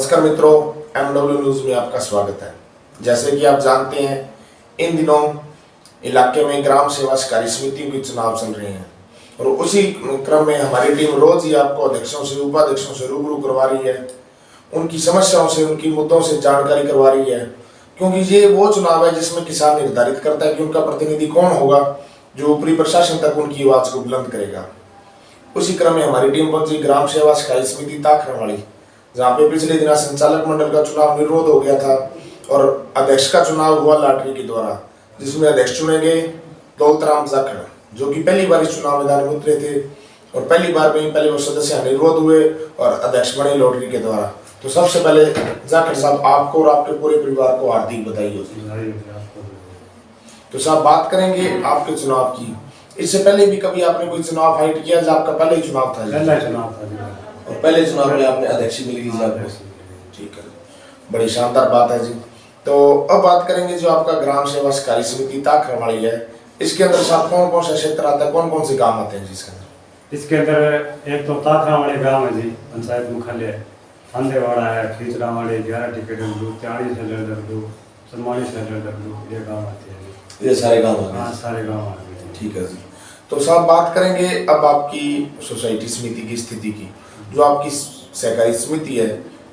नमस्कार मित्रों, MW news में आपका स्वागत है। जैसे कि आप जानते हैं, इन दिनों इलाके में ग्राम सेवा सहकारी समितियों के चुनाव चल रहे हैं और उसी क्रम में हमारी टीम रोज ही आपको अध्यक्षों से उपाध्यक्षों से रूबरू करवा रही है, उनकी समस्याओं से उनकी मुद्दों से जानकारी करवा रही है, क्योंकि ये वो चुनाव है जिसमें किसान निर्धारित करता है कि उनका प्रतिनिधि कौन होगा जो ऊपरी प्रशासन तक उनकी आवाज को बुलंद करेगा। उसी क्रम में हमारी टीम पहुंची ग्राम सेवा सहकारी समिति ताखरवाड़ी, जहाँ पे पिछले दिनों संचालक मंडल का चुनाव निर्विरोध हो गया था और अध्यक्ष का चुनाव हुआ लॉटरी के द्वारा, जिसमें अध्यक्ष चुने गए दौलतराम जाखड़, जो कि पहली बार इस चुनाव मैदान में उतरे थे और पहली बार में पहले वो सदस्य निर्विरोध हुए और अध्यक्ष बने लॉटरी के द्वारा। तो सबसे पहले जाखड़ साहब, आपको और आपके पूरे परिवार को हार्दिक बधाई होती। तो साहब, बात करेंगे आपके चुनाव की। इससे पहले भी कभी आपने कोई चुनाव फाइट किया? जो आपका पहले ही चुनाव था? पहला चुनाव था और पहले चुनाव में आपने अध्यक्ष मिली थी आपको? ठीक है, बड़ी शानदार बात है जी। तो अब बात करेंगे जो आपका ग्राम सेवा सहकारी समिति ताखरवाड़ी है, इसके अंदर साहब कौन कौन सा क्षेत्र आता है, कौन कौन से गांव आते हैं जी इसके अंदर? इसके अंदर एक तो ताखरवाड़ी गांव है जी, पंचायत मुख्यालय अंधेवाड़ा है, खींचरावाड़ी, 11 ticket W, 40 seller W, 44 seller W, ये गाँव आते हैं। ये सारे गाँव? हाँ, सारे गाँव आते हैं। ठीक है जी। तो साहब, बात करेंगे अब आपकी सोसाइटी समिति की स्थिति की। जो आपकी सहकारी समिति है,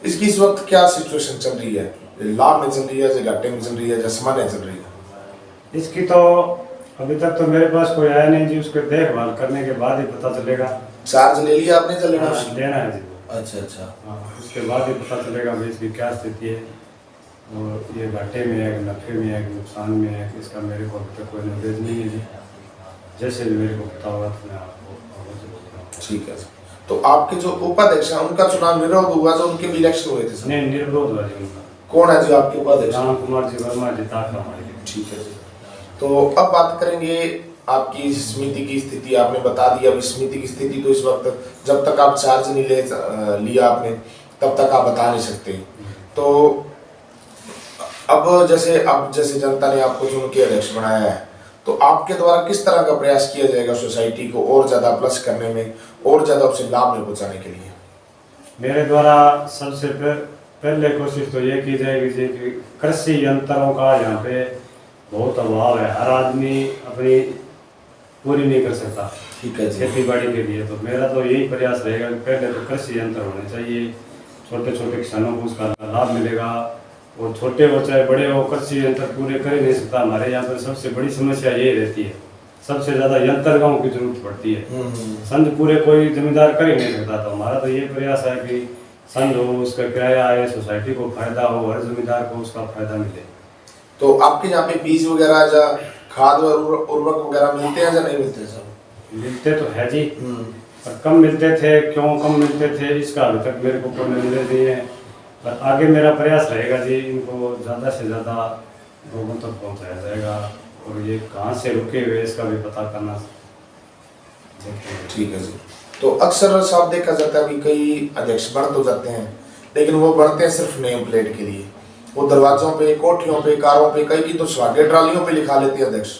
इसकी इस वक्त क्या सिचुएशन चल रही है? लाभ में चल रही है, घाटे में चल रही है, सामान्य चल रही है? इसकी तो अभी तक तो मेरे पास कोई आया नहीं जी, उसके देखभाल करने के बाद ही पता चलेगा। चार्ज ले लिया आपने? चलेगा? लेना है जी। अच्छा अच्छा। हाँ, उसके बाद ही पता चलेगा भाई इसकी क्या स्थिति है और ये घाटे में है, नफे में है, नुकसान में है, इसका मेरे को अभी तक कोई नॉलेज नहीं है जी। जैसे भी मेरे को पता होगा तो मैं आपको। ठीक है। तो आपके जो उपाध्यक्ष हैं उनका चुनाव निर्विरोध हुआ, जो उनके भी इलेक्शन हुए थे? नहीं, निर्विरोध हुआ जी उनका। कौन है जी आपके उपाध्यक्ष? राम कुमार जी वर्मा जी, ताखरवाड़ी। ठीक है जी। तो अब बात करेंगे आपकी समिति की स्थिति। आपने बता दिया अभी समिति की स्थिति, तो इस वक्त जब तक आप चार्ज नहीं लिया आपने, तब तक आप बता नहीं सकते। तो अब जैसे जनता ने आपको चुन के अध्यक्ष बनाया है, तो आपके द्वारा किस तरह का प्रयास किया जाएगा सोसाइटी को और ज्यादा प्लस करने में, और ज्यादा उसे लाभ में पहुंचाने के लिए? मेरे द्वारा सबसे पहले कोशिश तो ये की जाएगी जी कि कृषि यंत्रों का यहाँ पे बहुत अभाव है, हर आदमी अपनी पूरी नहीं कर सकता। ठीक है जी। खेती बाड़ी के लिए तो मेरा तो यही प्रयास रहेगा कि पहले तो कृषि यंत्र होने चाहिए, छोटे छोटे किसानों को उसका लाभ मिलेगा, और छोटे हो चाहे बड़े हो, कृषि यंत्र पूरे कर ही नहीं सकता। हमारे यहाँ पर सबसे बड़ी समस्या यही रहती है, सबसे ज्यादा यंत्रगाहों की जरूरत पड़ती है। संघ पूरे कोई जमींदार कर ही नहीं सकता। तो हमारा तो ये प्रयास है कि संघ हो, उसका किराया आए, सोसाइटी को फायदा हो, हर जमींदार को उसका फायदा मिले। तो आपके यहाँ पे बीज वगैरह या खाद और उर्वरक वगैरह मिलते हैं या नहीं मिलते हैं? सब मिलते तो है जी, पर कम मिलते थे। क्यों कम मिलते थे, इसका अभी तक मेरे को कोई नॉलेज नहीं है, पर आगे मेरा प्रयास रहेगा जी, इनको ज़्यादा से ज़्यादा लोगों तक पहुंचाया जाएगा और ये कहाँ से रुके हुए इसका भी पता करना। ठीक है जी। तो अक्सर साहब देखा जाता है कि कई अध्यक्ष बन तो जाते हैं, लेकिन वो बनते हैं सिर्फ नेम प्लेट के लिए। वो दरवाजों पे, कोठियों पे, कारों पे, कई की तो स्वागत ट्रालियों पे लिखा लेते हैं अध्यक्ष,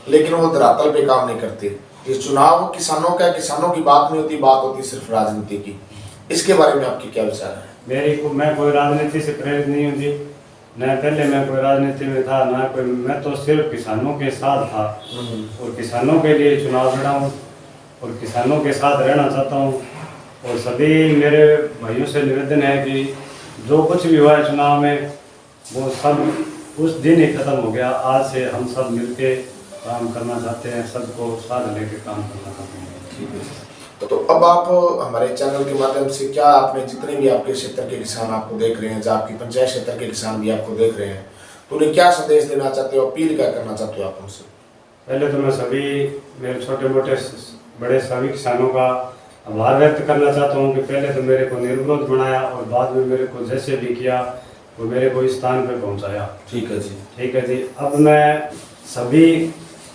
लेकिन वो धरातल पे काम नहीं करते। ये चुनाव किसानों का, किसानों की बात नहीं होती, बात होती सिर्फ राजनीति की। इसके बारे में आपके क्या विचार है? मैं कोई राजनीति से प्रेरित नहीं हूँ जी, न पहले मैं कोई राजनीति में था, ना कोई। मैं तो सिर्फ किसानों के साथ था और किसानों के लिए चुनाव लड़ा हूँ और किसानों के साथ रहना चाहता हूँ। और सभी मेरे भाइयों से निवेदन है कि जो कुछ भी हुआ है चुनाव में, वो सब उस दिन ही खत्म हो गया। आज से हम सब मिलके काम करना चाहते हैं, सबको साथ लेके काम करना चाहते हैं। ठीक है। तो अब आप हमारे चैनल के माध्यम से क्या आपने जितने भी आपके क्षेत्र के किसान आपको देख रहे हैं, जो आपकी पंचायत क्षेत्र के किसान भी आपको देख रहे हैं, तो उन्हें क्या संदेश देना चाहते हो, अपील क्या करना चाहते हो आप उनसे? पहले तो मैं सभी मेरे छोटे मोटे बड़े सभी किसानों का आभार व्यक्त करना चाहता हूँ कि पहले तो मेरे को निर्विरोध बनाया और बाद में मेरे को जैसे भी किया वो मेरे को इस स्थान पर पहुँचाया। ठीक है जी। ठीक है जी। अब मैं सभी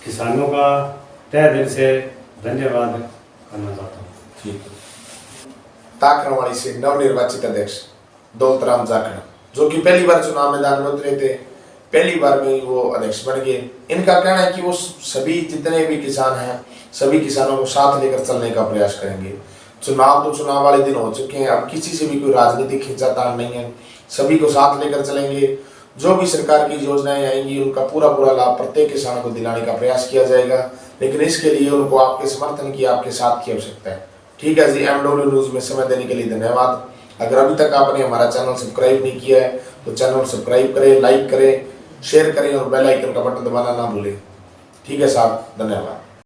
किसानों का तहे दिल से धन्यवाद करना चाहता हूँ। ठीक है। ताखरवाड़ी से नवनिर्वाचित अध्यक्ष दौलतराम जाखड़, जो कि पहली बार चुनाव मैदान में उतरे थे, पहली बार में वो अध्यक्ष बन गए। इनका कहना है कि वो सभी जितने भी किसान हैं, सभी किसानों को साथ लेकर चलने का प्रयास करेंगे। चुनाव तो चुनाव वाले दिन हो चुके हैं, अब किसी से भी कोई राजनीतिक खींचातान नहीं है, सभी को साथ लेकर चलेंगे। जो भी सरकार की योजनाएं आएंगी उनका पूरा पूरा लाभ प्रत्येक किसान को दिलाने का प्रयास किया जाएगा, लेकिन इसके लिए उनको आपके समर्थन की, आपके साथ की आवश्यकता है। ठीक है जी, MW न्यूज़ में समय देने के लिए धन्यवाद। अगर अभी तक आपने हमारा चैनल सब्सक्राइब नहीं किया है तो चैनल सब्सक्राइब करें, लाइक करें, शेयर करें और बेल आइकन का बटन दबाना ना भूलें। ठीक है साहब, धन्यवाद।